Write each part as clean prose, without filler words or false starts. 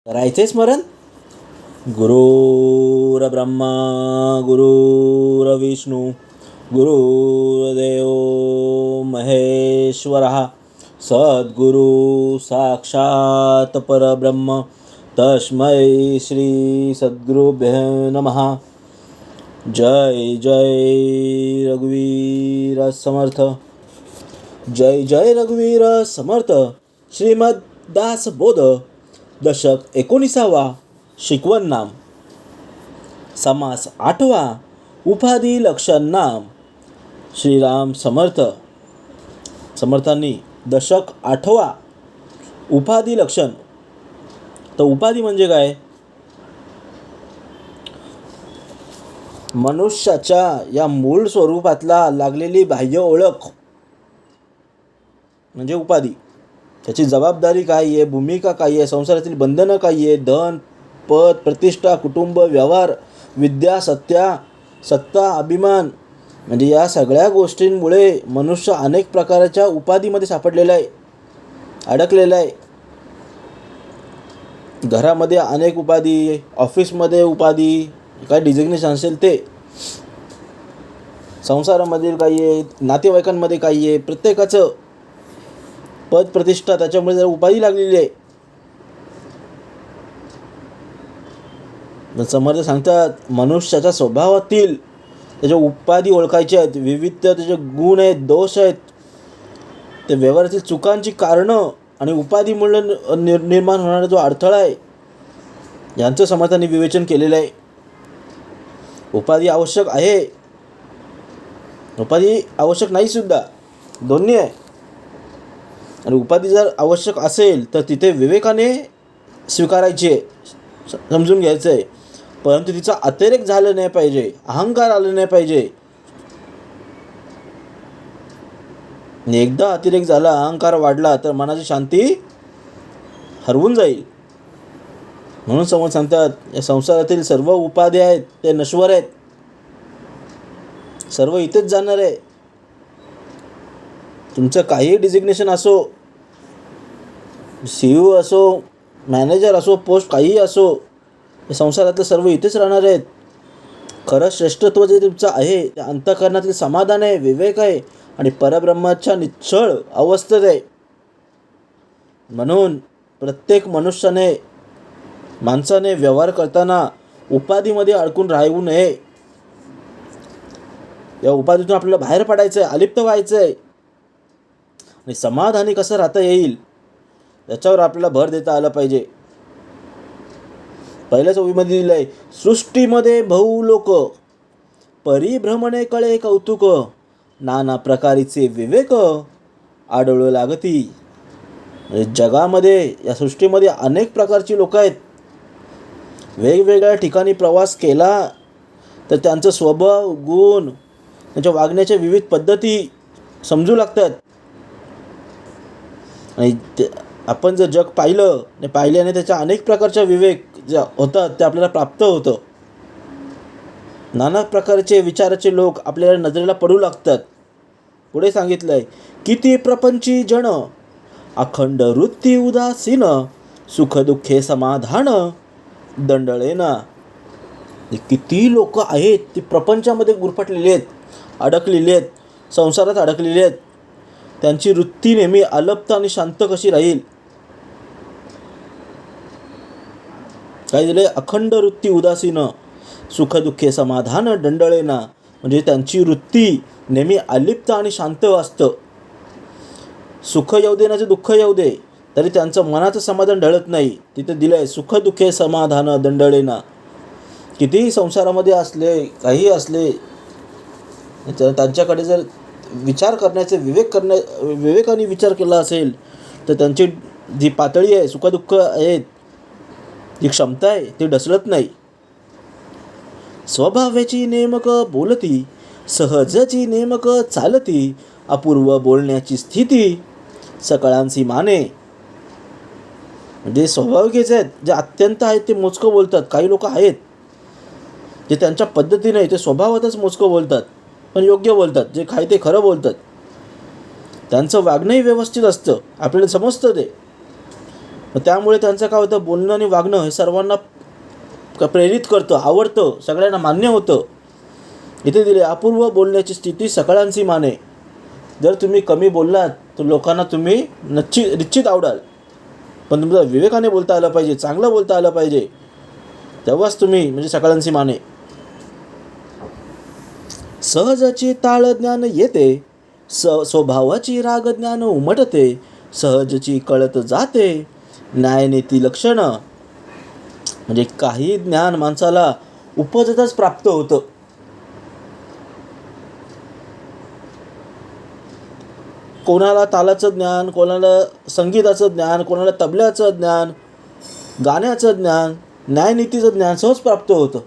करायचे स्मरण. गुरुर्ब्रह्मा गुरुर्विष्णू गुरुर्देव महेश्वरः सद्गुरु साक्षात परब्रह्म तस्मै श्री सद्गुरुभ्यो नमः. जय जय रघुवीर समर्थ. जय जय रघुवीर समर्थ. श्रीमद दासबोध दशक 19वा. शिकवण नाम. समास 8वा. उपाधी लक्षण नाम. श्रीराम समर्थ समर्थांनी दशक 8वा उपाधी लक्षण. तर उपाधी म्हणजे काय? मनुष्याच्या या मूळ स्वरूपातला लागलेली बाह्य ओळख म्हणजे उपाधी. त्याची जबाबदारी काय आहे, भूमिका काय आहे, संसारातील बंधनं काय आहे, धन पद प्रतिष्ठा कुटुंब व्यवहार विद्या सत्ता अभिमान, म्हणजे या सगळ्या गोष्टींमुळे मनुष्य अनेक प्रकारच्या उपाधीमध्ये सापडलेला आहे, अडकलेला आहे. घरामध्ये अनेक उपाधी, ऑफिसमध्ये उपाधी, काय डिझिग्नेशन असेल ते, संसारामधील काही आहे, नातेवाईकांमध्ये काही आहे, प्रत्येकाचं पद प्रतिष्ठा त्याच्यामुळे जर उपाधी लागलेली आहे. समर्थ सांगतात मनुष्याच्या स्वभावातील त्याच्या उपाधी ओळखायचे आहेत. विविध त्याचे गुण आहेत, दोष आहेत, ते व्यवहारातील चुकांची कारणं आणि उपाधीमुळे निर्माण होणारा जो अडथळा आहे यांचं समर्थांनी विवेचन केलेलं आहे. उपाधी आवश्यक आहे, उपाधी आवश्यक नाही सुद्धा, दोन्ही आहे. आणि उपाधी जर आवश्यक असेल तर तिथे विवेकाने स्वीकारायची आहे, समजून घ्यायचं आहे. परंतु तिचा अतिरेक झाला नाही पाहिजे, अहंकार आला नाही पाहिजे. एकदा अतिरेक झाला, अहंकार वाढला तर मनाची शांती हरवून जाईल. म्हणून समोर सांगतात या संसारातील सर्व उपाधी आहेत ते नश्वर आहेत, सर्व इथेच जाणार आहे. तुमचं काही डिझिग्नेशन असो, CEO असो, मॅनेजर असो, पोस्ट काही असो, हे संसारातलं सर्व इथेच राहणार आहेत. खरं श्रेष्ठत्व जे तुमचं आहे ते अंतःकरणातील समाधान आहे, विवेक आहे आणि परब्रह्माच्या निश्चळ अवस्थेत आहे. म्हणून प्रत्येक माणसाने व्यवहार करताना उपाधीमध्ये अडकून राहू नये. या उपाधीतून आपल्याला बाहेर पडायचं आहे, अलिप्त व्हायचं आहे. आणि समाधानी कसं राहता येईल याच्यावर आपल्याला भर देता आला पाहिजे. पहिल्याच ओळीमध्ये दिलं आहे, सृष्टीमध्ये बहुलोक परिभ्रमणे कळे कौतुक, नाना प्रकारीचे विवेक आढळू लागती. म्हणजे जगामध्ये या सृष्टीमध्ये अनेक प्रकारची लोक आहेत. वेगवेगळ्या ठिकाणी प्रवास केला तर त्यांचं स्वभाव गुण त्यांच्या वागण्याच्या विविध पद्धती समजू लागतात. आणि आपण जर जग पाहिल्याने त्याच्या अनेक प्रकारच्या विवेक जे होतात ते आपल्याला प्राप्त होतं. नाना प्रकारचे विचाराचे लोक आपल्याला नजरेला पडू लागतात. पुढे सांगितलं आहे, किती प्रपंची जन अखंड वृत्ती उदासीन, सुख दुःखे समाधान दंडळेना. किती लोक आहेत ती प्रपंचामध्ये गुरफटलेली आहेत, अडकलेली आहेत, संसारात अडकलेली आहेत. त्यांची वृत्ती नेहमी अलप्त आणि शांत कशी राहील. काय दिले? अखंड वृत्ती उदासीन, सुख दुःखे समाधान दंडळेना. म्हणजे त्यांची वृत्ती नेहमी अलिप्त आणि शांत असतं. सुख येऊ दे ना दुःख येऊ दे तरी त्यांचं मनाचं समाधान ढळत नाही. तिथे दिलं आहे सुख दुःखे समाधान दंडळेना. कितीही संसारामध्ये असले, काही असले, त्यांच्याकडे जर विचार करण्याचे विवेकाने विचार केला असेल तर त्यांची जी पातळी आहे, सुखदुःख आहेत, जी क्षमता आहे ती ढसळत नाही. स्वभावाची नेमक बोलती, सहजची नेमक चालती, अपूर्व बोलण्याची स्थिती सकळांसी माने. म्हणजे स्वाभाविकच आहेत, जे अत्यंत आहेत ते मोजकं बोलतात. काही लोक आहेत जे त्यांच्या पद्धतीने ते स्वभावातच मोजकं बोलतात पण योग्य बोलतात, जे काय ते खरं बोलतात. त्यांचं वागणंही व्यवस्थित असतं, आपल्याला समजतं ते. त्यामुळे त्यांचं काय होतं, बोलणं आणि वागणं हे सर्वांना प्रेरित करतं, आवडतं, सगळ्यांना मान्य होतं. इथे दिले, अपूर्व बोलण्याची स्थिती सगळ्यांची माने. जर तुम्ही कमी बोललात तर लोकांना तुम्ही निश्चित आवडाल, पण तुमचं विवेकाने बोलता आलं पाहिजे, चांगलं बोलता आलं पाहिजे, तेव्हाच तुम्ही म्हणजे सगळ्यांची माने. सहजची ताळ ज्ञान येते, स्वभावाची राग ज्ञान उमटते, सहजची कळत जाते, न्यायनीती लक्षणं. म्हणजे काही ज्ञान माणसाला उपजतच प्राप्त होतं. कोणाला तालाचं ज्ञान, कोणाला संगीताचं ज्ञान, कोणाला तबल्याचं ज्ञान, गाण्याचं ज्ञान, न्यायनीतीचं ज्ञान सहज प्राप्त होतं.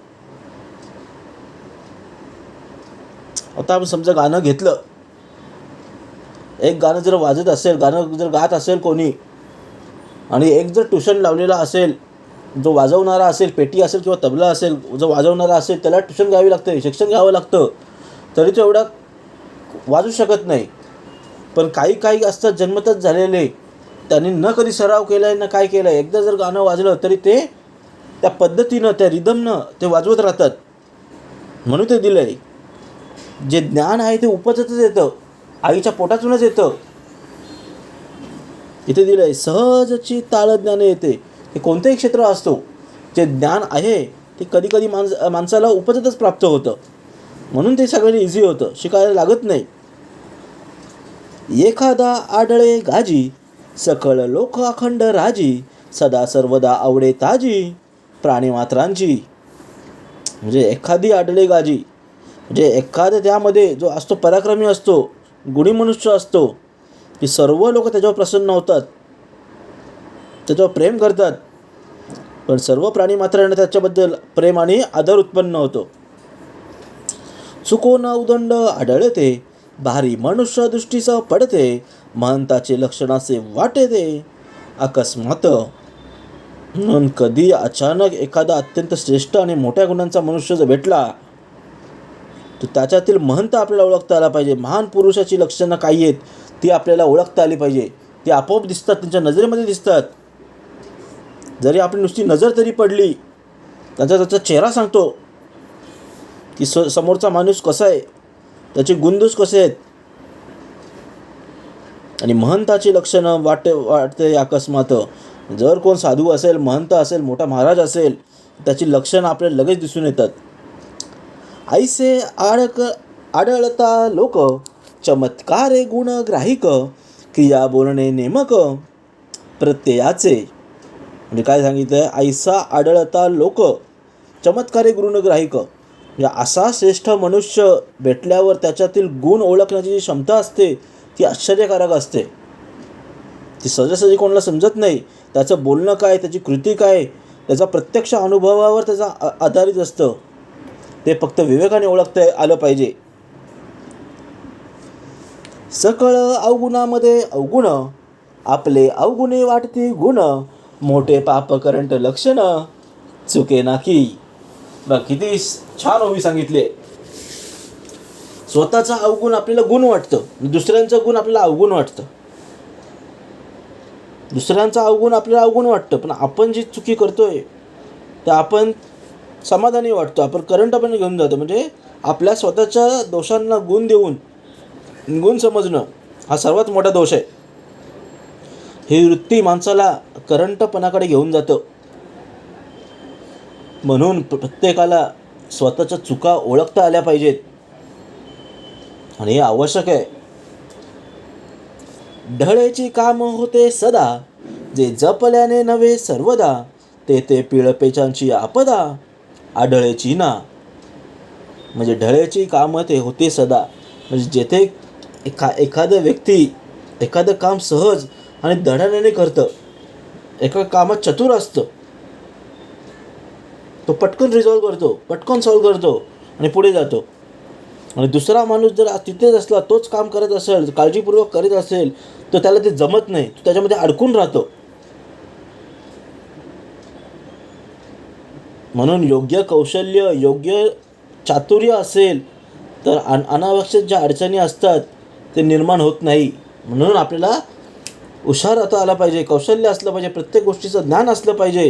आता आपण समजा गाणं घेतलं, एक गाणं जर वाजत असेल, गाणं जर गात असेल कोणी, आणि एक जर ट्युशन लावलेला असेल, जो वाजवणारा असेल, पेटी असेल किंवा तबला असेल, जो वाजवणारा असेल, त्याला ट्युशन घ्यावी लागते, शिक्षण घ्यावं लागतं, तरी तो एवढा वाजू शकत नाही. पण काही असतात जन्मतच झालेले, त्यांनी न कधी सराव केला आहे, न काय केलं आहे, एकदा जर गाणं वाजलं तरी ते त्या पद्धतीनं, त्या रिदमनं ते वाजवत राहतात. म्हणून ते दिलं आहे. जे ज्ञान आहे ते उपजतच येतं, आईच्या पोटातूनच येतं. इथे दिलं आहे, सहजची ताळ ज्ञान येते. हे कोणतंही क्षेत्र असतो, जे ज्ञान आहे ते कधी माणसाला उपजतच प्राप्त होतं. म्हणून ते सगळ्यांनी इझी होतं, शिकायला लागत नाही. एखादा आढळे गाजी, सकळ लोक अखंड राजी, सदा सर्वदा आवडे ताजी, प्राणीमात्रांची. म्हणजे एखादी आढळे गाजी, म्हणजे एखादं त्यामध्ये जो असतो पराक्रमी असतो, गुणी मनुष्य असतो, की सर्व लोक त्याच्यावर प्रसन्न होतात, त्याच्यावर प्रेम करतात. पण सर्व प्राणीमात्रांना त्याच्याबद्दल प्रेम आणि आदर उत्पन्न होतो. चुकोन उदंड आढळते, भारी मनुष्य दृष्टीसह पडते, महंताचे लक्षणाचे वाटे ते अकस्मात. म्हणून कधी अचानक एखादा अत्यंत श्रेष्ठ आणि मोठ्या गुणांचा मनुष्य जर भेटला, तर त्याच्यातील महंत आपल्याला ओळखता आला पाहिजे. महान पुरुषाची लक्षणं काही आहेत ती आपल्याला ओळखता आली पाहिजे. ती आपोआप दिसतात, त्यांच्या नजरेमध्ये दिसतात. जरी आपली नुसती नजर तरी पडली, त्याचा चेहरा सांगतो की समोरचा माणूस कसा आहे, त्याचे गुणदोष कसे आहेत. आणि महंताची लक्षणं वाटते अकस्मात. जर कोण साधू असेल, महंत असेल, मोठा महाराज असेल, त्याची लक्षणं आपल्याला लगेच दिसून येतात. ऐसे आढळता लोक, चमत्कारे गुण ग्राहिक, क्रिया बोलणे नेमक प्रत्ययाचे. म्हणजे काय सांगितलं, ऐसा आढळता लोक, चमत्कारे गुण ग्राहिक. म्हणजे असा श्रेष्ठ मनुष्य भेटल्यावर त्याच्यातील गुण ओळखण्याची जी क्षमता असते ती आश्चर्यकारक असते. ती सहजासहजी कोणाला समजत नाही. त्याचं बोलणं काय, त्याची कृती काय, त्याचा प्रत्यक्ष अनुभवावर त्याचा आधारित असतं. ते फक्त विवेकाने ओळखता आलं पाहिजे. सकळ अवगुणामध्ये अवगुण, आपले अवगुणे वाटते गुण, मोठे पाप करंट लक्षण, चुके नाकी. बघ किती छान ओवी सांगितले. स्वतःचा अवगुण आपल्याला गुण वाटतं, दुसऱ्यांचं गुण आपल्याला अवगुण वाटतं. दुसऱ्यांचा अवगुण आपल्याला अवगुण वाटतं, पण आपण जी चुकी करतोय तर आपण समाधानी वाटतो, आपण करंट पण घेऊन जातो. म्हणजे आपल्या स्वतःच्या दोषांना गुण देऊन गुण समजणं हा सर्वात मोठा दोष आहे. ही वृत्ती माणसाला करंटपणाकडे घेऊन जातं. म्हणून प्रत्येकाला स्वतःच्या चुका ओळखता आल्या पाहिजेत आणि हे आवश्यक आहे. ढळेची काम होते सदा, जे जपल्याने नव्हे सर्वदा, ते पिळपेचांची आपदा आढळेची ना. म्हणजे ढळेची कामं ते होते सदा. म्हणजे जेथे एखादं व्यक्ती एखादं काम सहज आणि धडाड्याने करतं, एका कामात चतुर असतं, तो पटकन रिझॉल्व करतो, पटकन सॉल्व्ह करतो आणि पुढे जातो. आणि दुसरा माणूस जर तिथेच असला, तोच काम करत असेल, काळजीपूर्वक करीत असेल, तर त्याला ते जमत नाही, तो त्याच्यामध्ये अडकून राहतो. म्हणून योग्य कौशल्य, योग्य चातुर्य असेल तर अनावश्यक ज्या अडचणी असतात ते निर्माण होत नाही. म्हणून आपल्याला हुशार आता आला पाहिजे, कौशल्य असलं पाहिजे, प्रत्येक गोष्टीचं ज्ञान असलं पाहिजे,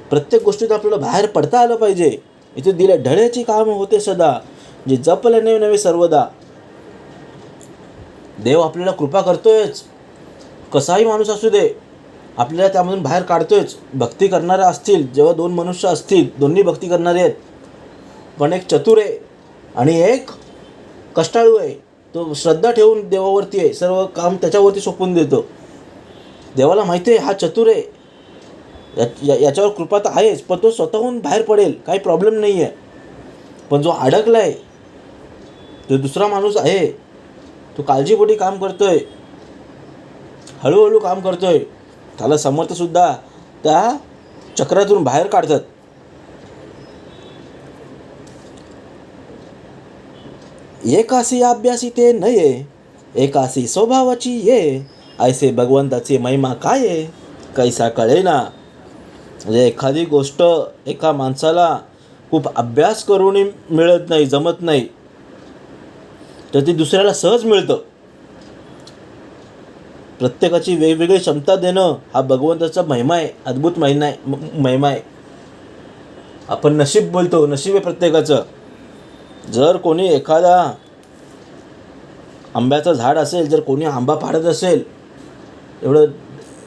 प्रत्येक गोष्टीत आपल्याला बाहेर पडता आलं पाहिजे. इथे दिले ढळ्याची काम होते सदा, जे जपले नवे नवे सर्वदा. देव आपल्याला कृपा करतोयच, कसाही माणूस असू दे आपल्याला त्यामधून बाहेर काढतोयच. भक्ती करणारे असतील, जेव्हा दोन मनुष्य असतील, दोन्ही भक्ती करणारे आहेत, पण एक चतुर आहे आणि एक कष्टाळू आहे. तो श्रद्धा ठेवून देवावरती आहे, सर्व काम त्याच्यावरती सोपवून देतो. देवाला माहिती आहे हा चतुर आहे, याच्यावर कृपा तर आहेच, पण तो स्वतःहून बाहेर पडेल, काही प्रॉब्लेम नाही आहे. पण जो अडकला आहे, जो दुसरा माणूस आहे, तो काळजीपोटी काम करतोय, हळूहळू काम करतोय, त्याला समर्थसुद्धा त्या चक्रातून बाहेर काढतात. एकासी अभ्यासी ते नये, एकासी स्वभावाची ये, ऐसे भगवंताची महिमा काय कैसा कळेना. म्हणजे एखादी गोष्ट एका माणसाला खूप अभ्यास करून मिळत नाही, जमत नाही, तर ती दुसऱ्याला सहज मिळतं. प्रत्येकाची वेगवेगळी क्षमता देणं हा भगवंताचा महिमा आहे, अद्भुत महिमा आहे. आपण नशीब बोलतो, नशीब आहे प्रत्येकाचं. जर कोणी एखादा आंब्याचं झाड असेल, जर कोणी आंबा पाडत असेल, एवढं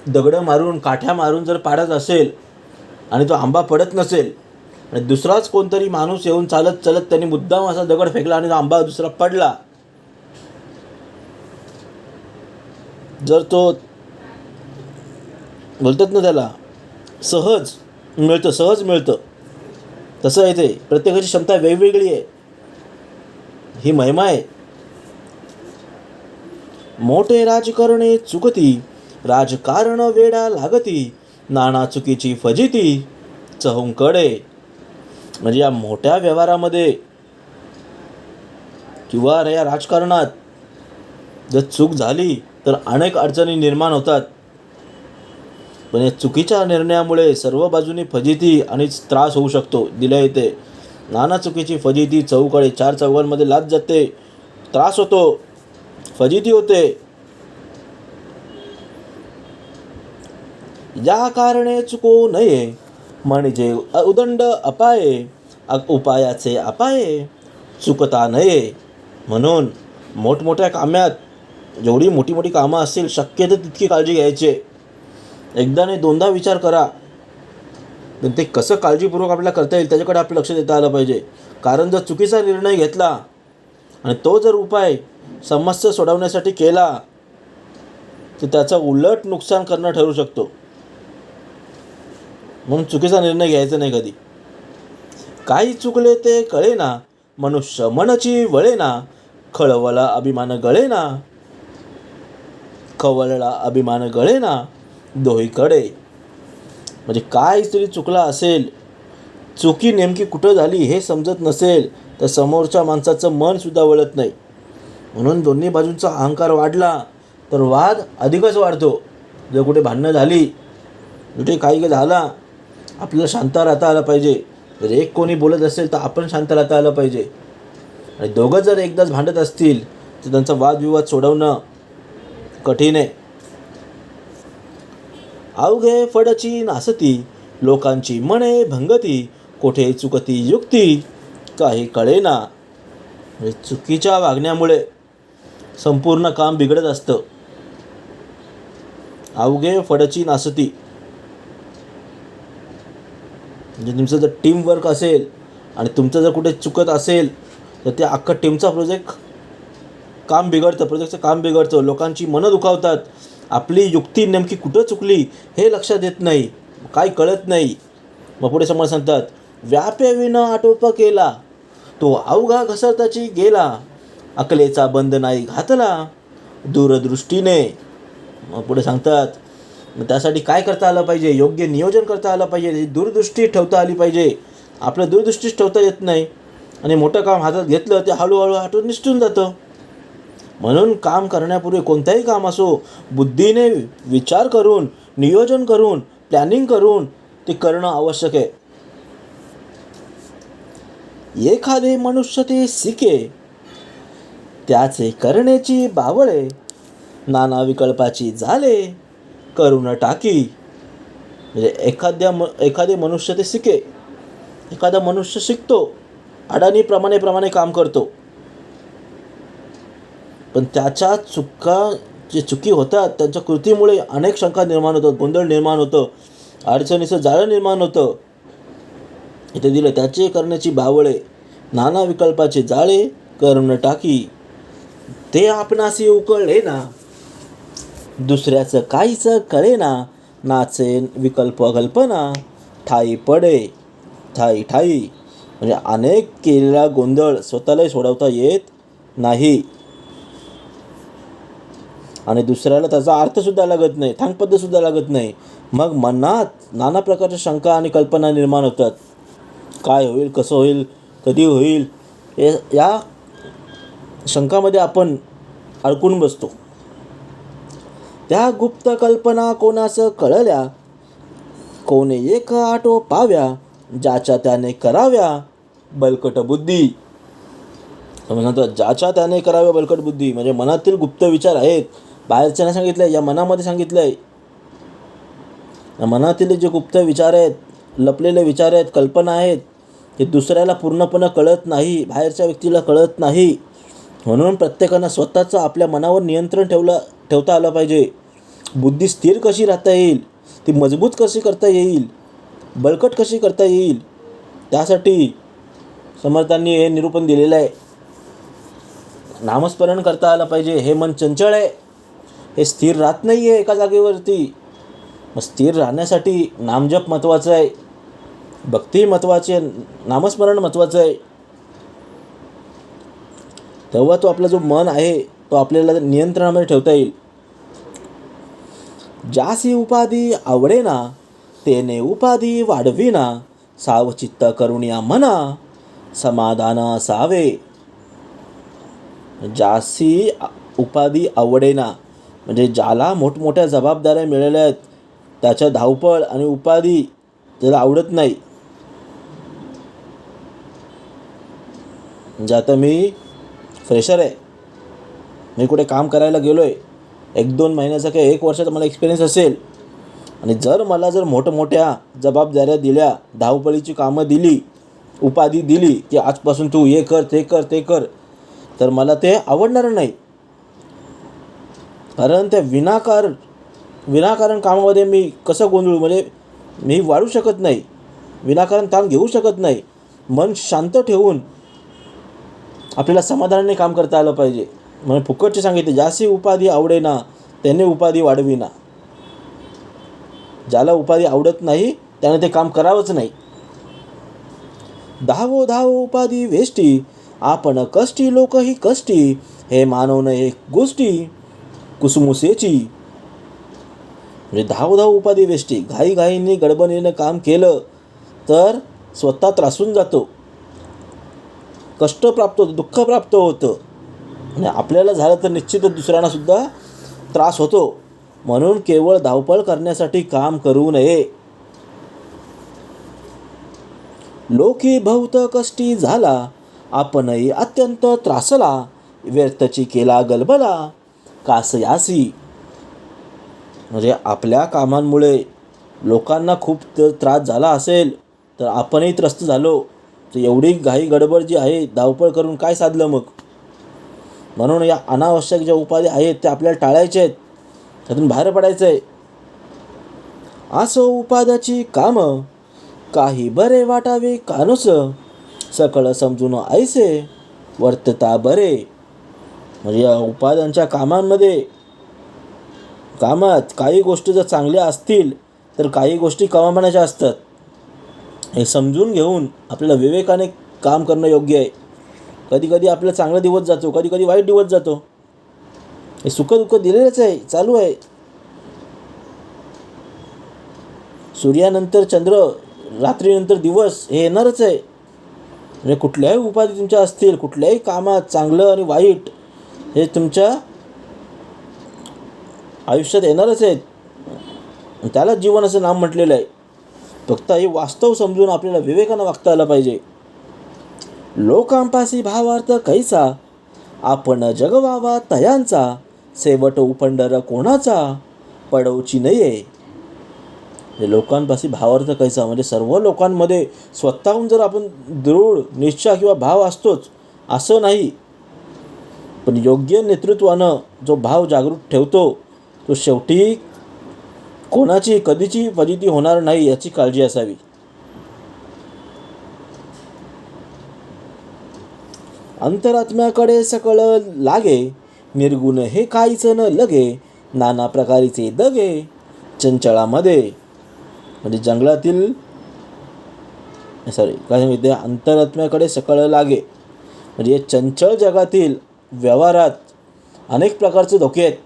दगडं मारून काठ्या मारून जर पाडत असेल आणि तो आंबा पडत नसेल, आणि दुसराच कोणतरी माणूस येऊन चालत चालत त्यांनी मुद्दाम असा दगड फेकला आणि आंबा दुसरा पडला, जर तो बोलतात ना त्याला सहज मिळतं, तसं आहे ते. प्रत्येकाची क्षमता वेगवेगळी आहे, ही महिमा आहे. मोठे राजकारणे चुकती, राजकारण वेडा लागती, नाना चुकीची फजिती चहूंकडे. म्हणजे या मोठ्या व्यवहारामध्ये किंवा या राजकारणात जर चूक झाली तर अनेक अडचणी निर्माण होतात. पण या चुकीच्या निर्णयामुळे सर्व बाजूनी फजिती आणि त्रास होऊ शकतो. दिल्या येते नाना चुकीची फजिती चहूकडे, चार चौघांमध्ये लाद जाते, त्रास होतो, फजिती होते. या कारणे चुको नये, म्हणजे उदंड अपाये, उपायाचे अपाये चुकता नये. म्हणून मोठमोठ्या कामात जेवढी मोठी मोठी कामं असतील, शक्य तर तितकी काळजी घ्यायची. एकदा नाही दोनदा विचार करा, पण ते कसं काळजीपूर्वक आपल्याला करता येईल त्याच्याकडे आपलं लक्ष देता आलं पाहिजे. कारण जर चुकीचा निर्णय घेतला आणि तो जर उपाय समस्या सोडवण्यासाठी केला, तर त्याचा उलट नुकसान करणं ठरू शकतो. म्हणून चुकीचा निर्णय घ्यायचा नाही कधी. काही चुकले ते कळेना, मनुष्य मनची वळेना, खळवळा अभिमान गळेना दोहीकडे. म्हणजे काय तरी चुकला असेल, चुकी नेमकी कुठं झाली हे समजत नसेल, तर समोरच्या माणसाचं मन सुद्धा वळत नाही. म्हणून दोन्ही बाजूंचा अहंकार वाढला तर वाद अधिकच वाढतो. जर कुठे भांडणं झाली, कुठे काही झाला, आपल्याला शांत राहता आलं पाहिजे. जर एक कोणी बोलत असेल तर आपण शांत राहता आलं पाहिजे. आणि दोघं जर एकदाच भांडत असतील तर त्यांचा वादविवाद सोडवणं कठीण आहे. अवघे फडची नासती, लोकांची मने भंगती, कोठे चुकती युक्ती काही कळेना. म्हणजे चुकीच्या वागण्यामुळे संपूर्ण काम बिघडत असतं. अवघे फडची नासती म्हणजे तुमचं जर टीम वर्क असेल आणि तुमचं जर कुठे चुकत असेल तर त्या अख्खा टीमचा प्रोजेक्टचं काम बिघडतं. लोकांची मनं दुखावतात. आपली युक्ती नेमकी कुठं चुकली हे लक्षात येत नाही, काही कळत नाही. मग पुढे समोर सांगतात, व्यापे विना आटोप केला, तो अवघा घसरताची गेला, अकलेचा बंद नाही घातला दूरदृष्टीने. मग पुढे सांगतात, मग त्यासाठी काय करता आलं पाहिजे, योग्य नियोजन करता आलं पाहिजे, दूरदृष्टी ठेवता आली पाहिजे. आपलं दूरदृष्टीच ठेवता येत नाही आणि मोठं काम हातात घेतलं ते हळूहळू हटून निसटून जातं. म्हणून काम करण्यापूर्वी कोणताही काम असो, बुद्धीने विचार करून, नियोजन करून, प्लॅनिंग करून ते करणं आवश्यक आहे. एखादे मनुष्य ते शिके, त्याचे करण्याची बावळे, नाना विकल्पाची झाले करून टाकी. म्हणजे एखादे मनुष्य ते शिके. एखादा मनुष्य शिकतो, अडाणी प्रमाणे काम करतो, पण त्याच्या चुकी होतात, त्यांच्या कृतीमुळे अनेक शंका निर्माण होतात, गोंधळ निर्माण होतं, अडचणीचं जाळं निर्माण होतं. इथे दिलं त्याचे करण्याची बावळे, नाना विकल्पाचे जाळे करून टाकी. ते आपणासी उकळले ना, दुसऱ्याचं काहीच कळेना, नाचे विकल्प कल्पना, ठाई पडे ठाई ठाई. म्हणजे अनेक केलेला गोंधळ स्वतःलाही सोडवता येत नाही आणि दुसऱ्याला त्याचा अर्थसुद्धा लागत नाही, थांगपद्धतसुद्धा लागत नाही. मग मनात नाना प्रकारच्या शंका आणि कल्पना निर्माण होतात. काय होईल, कसं होईल, कधी होईल, या शंकामध्ये आपण अडकून बसतो. त्या गुप्त कल्पना कोणास कळल्या, कोणे एक आटो पाव्या, ज्याच्या त्याने कराव्या बलकट बुद्धी. म्हणतो ज्याच्या त्याने कराव्या बलकट बुद्धी. म्हणजे मनातील गुप्त विचार आहेत, बाहेरच्याने सांगितलंय, या मनामध्ये सांगितलंय. या मनातील जे गुप्त विचार आहेत, लपलेले विचार आहेत, कल्पना आहेत, ते दुसऱ्याला पूर्णपणे कळत नाही, बाहेरच्या व्यक्तीला कळत नाही. म्हणून प्रत्येकानं स्वतःचं आपल्या मनावर नियंत्रण ठेवता आलं पाहिजे. बुद्धी स्थिर कशी राहता येईल, ती मजबूत कशी करता येईल, बळकट कशी करता येईल, त्यासाठी समर्थांनी हे निरूपण दिलेलं आहे. नामस्मरण करता आलं पाहिजे. हे मन चंचल आहे, हे स्थिर राहत नाही आहे एका जागेवरती. मग स्थिर राहण्यासाठी नामजप महत्त्वाचं आहे, भक्ती महत्त्वाची आहे, नामस्मरण महत्त्वाचं आहे. तेव्हा तो आपला जो मन आहे तो आपल्याला नियंत्रणामध्ये ठेवता येईल. ज्यासी उपाधी आवडेना, तेने उपाधी वाढविना, सावचित्त करुणिया मना, समाधान असावे. ज्यासी उपाधी आवडेना म्हणजे ज्याला मोठमोठ्या जबाबदाऱ्या मिळाल्या आहेत, त्याच्या धावपळ आणि उपाधी त्याला आवडत नाही. म्हणजे आता मी फ्रेशर आहे, मी कुठे काम करायला गेलो आहे, 1-2 महिन्याचा किंवा 1 वर्षाचा मला एक्सपिरियन्स असेल, आणि मला जर मोठमोठ्या जबाबदाऱ्या दिल्या, धावपळीची कामं दिली, उपाधी दिली की आजपासून तू हे कर, ते कर, ते कर, तर मला ते आवडणार नाही. कारण त्या विनाकारण कामामध्ये मी कसं गोंधळू, म्हणजे मी वाढू शकत नाही, विनाकारण ताण घेऊ शकत नाही. मन शांत ठेवून आपल्याला समाधानाने काम करता आलं पाहिजे. म्हणून फुकटचे सांगितले, ज्यासी उपाधी आवडेना त्याने उपाधी वाढविना. ज्याला उपाधी आवडत नाही त्याने ते काम करावंच नाही. धावो धावो उपाधी वेष्टी, आपण कष्टी लोक ही कष्टी, हे मानव न एक गोष्टी कुसुमुसेची. म्हणजे धाव उपाधी वेष्टी, घाईने गडबडीनं काम केलं तर स्वतः त्रासून जातो, कष्ट प्राप्त होतं, दुःख प्राप्त होतं, आणि आपल्याला झालं तर निश्चितच दुसऱ्यांना सुद्धा त्रास होतो. म्हणून केवळ धावपळ करण्यासाठी काम करू नये. लोकी बहुत कष्टी झाला, आपणही अत्यंत त्रासला, व्यर्थची केला गलबला कासयासी. म्हणजे आपल्या कामांमुळे लोकांना खूप त्रास झाला असेल तर आपणही त्रस्त झालो, तर एवढी घाई गडबड जी आहे, धावपळ करून काय साधलं मग. म्हणून या अनावश्यक ज्या उपाधी आहेत त्या आपल्याला टाळायच्या आहेत, त्यातून बाहेर पडायचं आहे. असो उपाध्याची काम, काही बरे वाटावे कानुस, सकळ समजून ऐसे वर्तता बरे. म्हणजे या उपाध्यांच्या कामात काही गोष्टी जर चांगल्या असतील तर काही गोष्टी कमावण्याच्या असतात. हे समजून घेऊन आपल्याला विवेकाने काम करणं योग्य आहे. कधी कधी आपल्याला चांगला दिवस जातो, कधी कधी वाईट दिवस जातो. हे सुखदुःख दिलेलंच आहे, चालू आहे. सूर्यानंतर चंद्र, रात्रीनंतर दिवस हे येणारच आहे. म्हणजे कुठल्याही उपाधी तुमच्या असतील, कुठल्याही कामात चांगलं आणि वाईट हे तुमच्या आयुष्यात येणारच आहेत. त्याला जीवन असं नाम म्हटलेलं आहे. फक्त हे वास्तव समजून आपल्याला विवेकानं वागता आलं पाहिजे. लोकांपासी भावार्थ कैसा, आपण जगवावा तयांचा, सेवट उपंडर कोणाचा पडवची नये. लोकांपाशी भावार्थ कैसा, म्हणजे सर्व लोकांमध्ये स्वतःहून जर आपण दृढ निश्चय किंवा भाव असतोच असं नाही, पण योग्य नेतृत्वानं जो भाव जागृत ठेवतो तो शेवटी कोणाची कधीची फजिती होणार नाही याची काळजी असावी. अंतरात्म्याकडे सकळ लागे, निर्गुण हे काहीच न लगे, नाना प्रकारीचे दगे चंचळामध्ये. म्हणजे जंगलातील काय सांगितले, अंतरात्म्याकडे सकळ लागे म्हणजे चंचल जगातील व्यवहारात अनेक प्रकारचे धोके आहेत,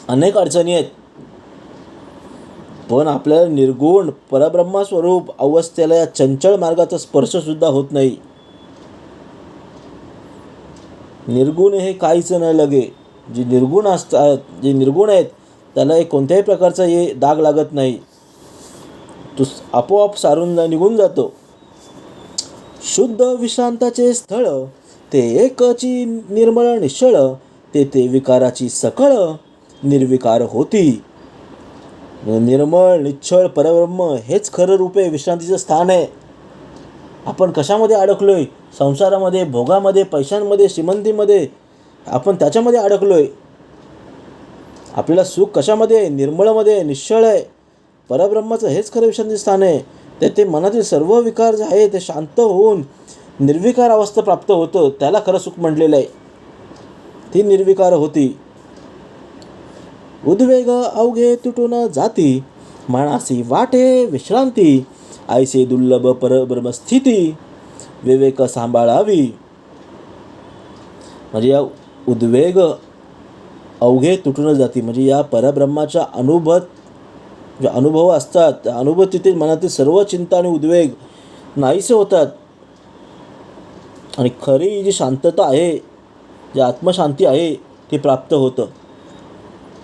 अनेक अडचणी आहेत, पण आपल्याला निर्गुण परब्रह्मस्वरूप अवस्थेला या चंचल मार्गाचा स्पर्शसुद्धा होत नाही. निर्गुण हे काहीच न लगे, जे निर्गुण असतात, जे निर्गुण आहेत त्याला एक कोणत्याही प्रकारचा दाग लागत नाही, तो आपोआप सारून निघून जातो. शुद्ध विश्रांताचे स्थळ ते एकची निर्मळ निश्चळ, ते विकाराची सकळ निर्विकार होती. निर्मळ निश्चळ परब्रह्म हेच खरं रूपे विश्रांतीचं स्थान आहे. आपण कशामध्ये अडकलोय? संसारामध्ये, भोगामध्ये, पैशांमध्ये, श्रीमंतीमध्ये आपण त्याच्यामध्ये अडकलोय. आपल्याला सुख कशामध्ये आहे? निर्मळमध्ये, निश्चळ आहे. परब्रह्माचं हेच खरं विश्रांती स्थान आहे. ते मनातील सर्व विकार जे आहे ते शांत होऊन निर्विकार अवस्था प्राप्त होतं, त्याला खरं सुख म्हटलेलं आहे. ती निर्विकार होती. उद्वेग अवघे तुटून जाती, मनासी वाटे विश्रांती, ऐसे दुर्लभ परब्रह्मस्थिती विवेक सांभाळावी. म्हणजे या उद्वेग अवघे तुटून जाती म्हणजे या परब्रह्माच्या जे अनुभव असतात, त्या अनुभव तिथे मनातील सर्व चिंता आणि उद्वेग नाहीसे होतात आणि खरी जी शांतता आहे, जी आत्मशांती आहे ती प्राप्त होतं.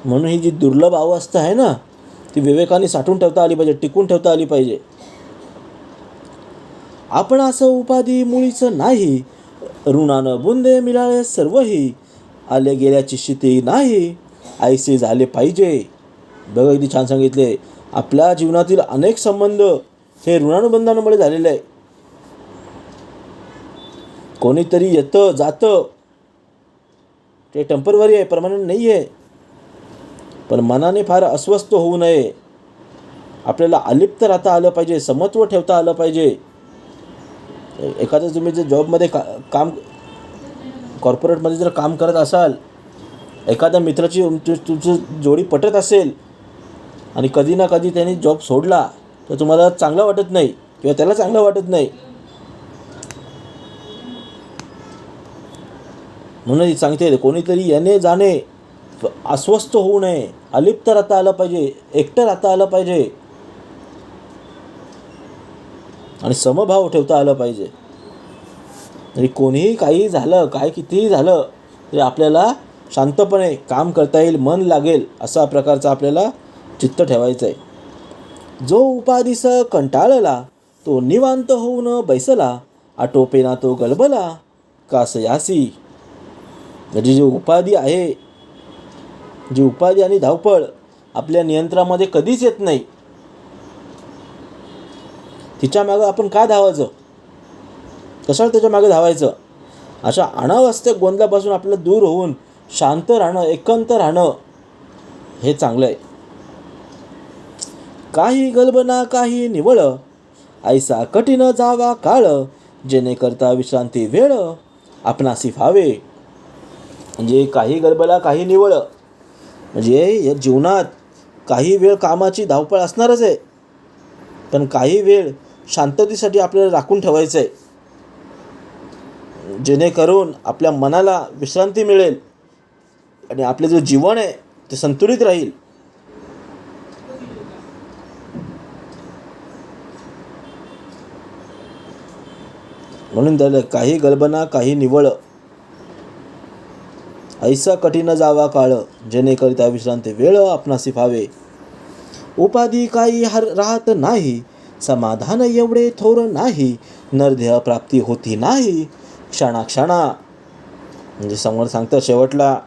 म्हणून ही जी दुर्लभ अवस्था आहे ना, ती विवेकाने साठवून ठेवता आली पाहिजे, टिकून ठेवता आली पाहिजे. आपण असं उपाधी मुळीच नाही, ऋणानं बुंदे मिळाले सर्वही, आले गेल्याची शिती नाही, ऐसे झाले पाहिजे. बघा किती छान सांगितले. आपल्या जीवनातील अनेक संबंध हे ऋणानुबंधांमुळे झालेले आहे. कोणीतरी येतं जातं, ते टेम्पररी आहे, परमनंट नाही आहे. पण मनाने फार अस्वस्थ होऊ नये. आपल्याला अलिप्त राहता आलं पाहिजे, समत्व ठेवता आलं पाहिजे. एखादं तुम्ही जर जॉबमध्ये काम कॉर्पोरेटमध्ये जर काम करत असाल, एखाद्या मित्राची तुमची जोडी पटत असेल आणि कधी ना कधी त्यांनी जॉब सोडला तर तुम्हाला चांगलं वाटत नाही किंवा त्याला चांगलं वाटत नाही. म्हणून सांगते, कोणीतरी येणे जाणे अस्वस्थ होऊ नये, अलिप्त राहता आलं पाहिजे, एकटं राहता आलं पाहिजे आणि समभाव ठेवता आलं पाहिजे. तरी कोणीही काही झालं, काय कितीही झालं तरी आपल्याला शांतपणे काम करता येईल, मन लागेल असा प्रकारचा आपल्याला चित्त ठेवायचं आहे. जो उपाधीस कंटाळला तो निवांत होऊन बैसला, आटोपेना तो गलबला कासयासी. म्हणजे जी उपाधी आहे, जी उपाधी आणि धावपळ आपल्या नियंत्रणामध्ये कधीच येत नाही, तिच्या मागं आपण का धावायचं? कशाला त्याच्या मागे धावायचं? अशा अनावस्थित गोंधळापासून आपल्याला दूर होऊन शांत राहणं, एकांत राहणं हे चांगलं आहे. काही गलबना काही निवळ, ऐसा कठीण जावा काळ, जेणे करता विश्रांती वेळ आपणासी व्हावे. म्हणजे काही गलबला काही निवळ, म्हणजे या जीवनात काही वेळ कामाची धावपळ असणारच आहे, पण काही वेळ शांततेसाठी आपल्याला राखून ठेवायचं आहे, जेणेकरून आपल्या मनाला विश्रांती मिळेल आणि आपले जो जीवन आहे ते संतुलित राहील. म्हणून त्याला काही गलबना काही निवळ, ऐसा कठीण जावा काळ, जेणेकरिता विश्रांती वेळ आपणासी व्हावे. उपाधी काही राहत नाही, समाधान एवढे थोर नाही, नरदेह प्राप्ती होती नाही क्षणाक्षणा. म्हणजे समोर सांगतं शेवटला,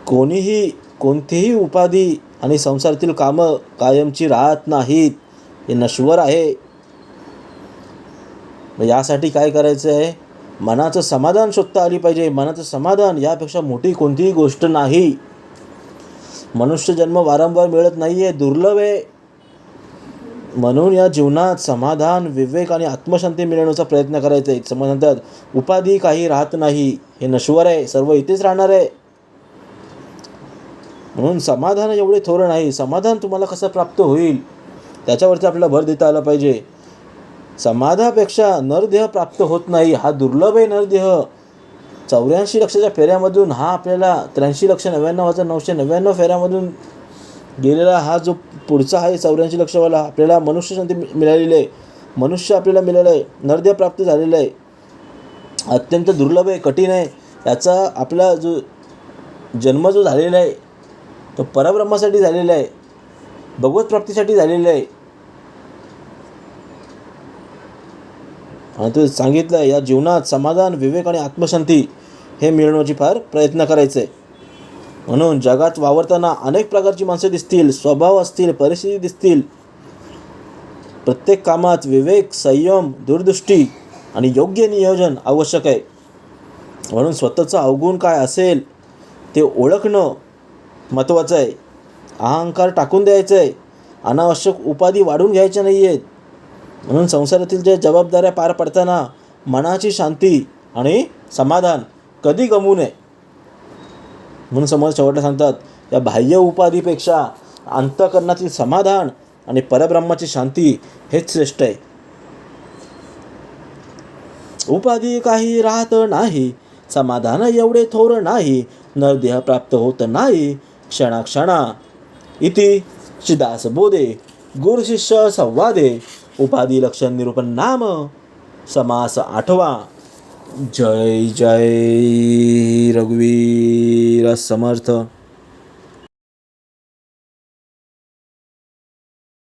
कोणतीही उपाधी आणि संसारातील कामं कायमची राहत नाहीत, हे नश्वर आहे. यासाठी काय करायचं आहे? मनाचं समाधान शोधता आली पाहिजे. मनाचं समाधान यापेक्षा मोठी कोणतीही गोष्ट नाही. मनुष्य जन्म वारंवार मिळत नाही आहे, दुर्लभ आहे. म्हणून या जीवनात समाधान, विवेक आणि आत्मशांती मिळवण्याचा प्रयत्न करायचा आहे. म्हणतात उपाधी काही राहत नाही, हे नश्वर आहे, सर्व इथेच राहणार आहे. म्हणून समाधान एवढे थोरं नाही. समाधान तुम्हाला कसं प्राप्त होईल त्याच्यावरती आपल्याला भर देता आला पाहिजे. समाधानापेक्षा नरदेह प्राप्त होत नाही, हा दुर्लभ आहे नरदेह. 84 लक्षाच्या फेऱ्यामधून हा आपल्याला 83,99,999 फेऱ्यामधून गेलेला हा जो पुढचा आहे 84 लक्षवाला आपल्याला मनुष्य शांती मिळालेली आहे. मनुष्य आपल्याला मिळालं आहे, नरदेह प्राप्त झालेला आहे. अत्यंत दुर्लभ आहे, कठीण आहे. याचा आपला जो जन्म जो झालेला आहे तो परब्रह्मासाठी झालेला आहे, भगवत प्राप्तीसाठी झालेला आहे. आणि तो सांगितलं आहे या जीवनात समाधान, विवेक आणि आत्मशांती हे मिळवण्याची फार प्रयत्न करायचे आहे. म्हणून जगात वावरताना अनेक प्रकारची माणसं दिसतील, स्वभाव असतील, परिस्थिती दिसतील. प्रत्येक कामात विवेक, संयम, दूरदृष्टी आणि योग्य नियोजन आवश्यक आहे. म्हणून स्वतःचं अवगुण काय असेल ते ओळखणं महत्त्वाचं आहे. अहंकार टाकून द्यायचं आहे. अनावश्यक उपाधी वाढून घ्यायच्या नाही आहेत. म्हणून संसारातील ज्या जबाबदाऱ्या पार पडताना मनाची शांती आणि समाधान कधी गमवू नये. म्हणून समोर शेवटला सांगतात या बाह्य उपाधीपेक्षा अंतःकरणातील समाधान आणि परब्रह्माची शांती हेच श्रेष्ठ आहे. उपाधी काही राहत नाही, समाधान एवढे थोर नाही, नरदेह प्राप्त होत नाही क्षणाक्षणा. इति चिदास बोधे गुरुशिष्य संवादे उपाधी लक्षण निरूपण नाम समास 8वा. जय जय रघुवीर समर्थ.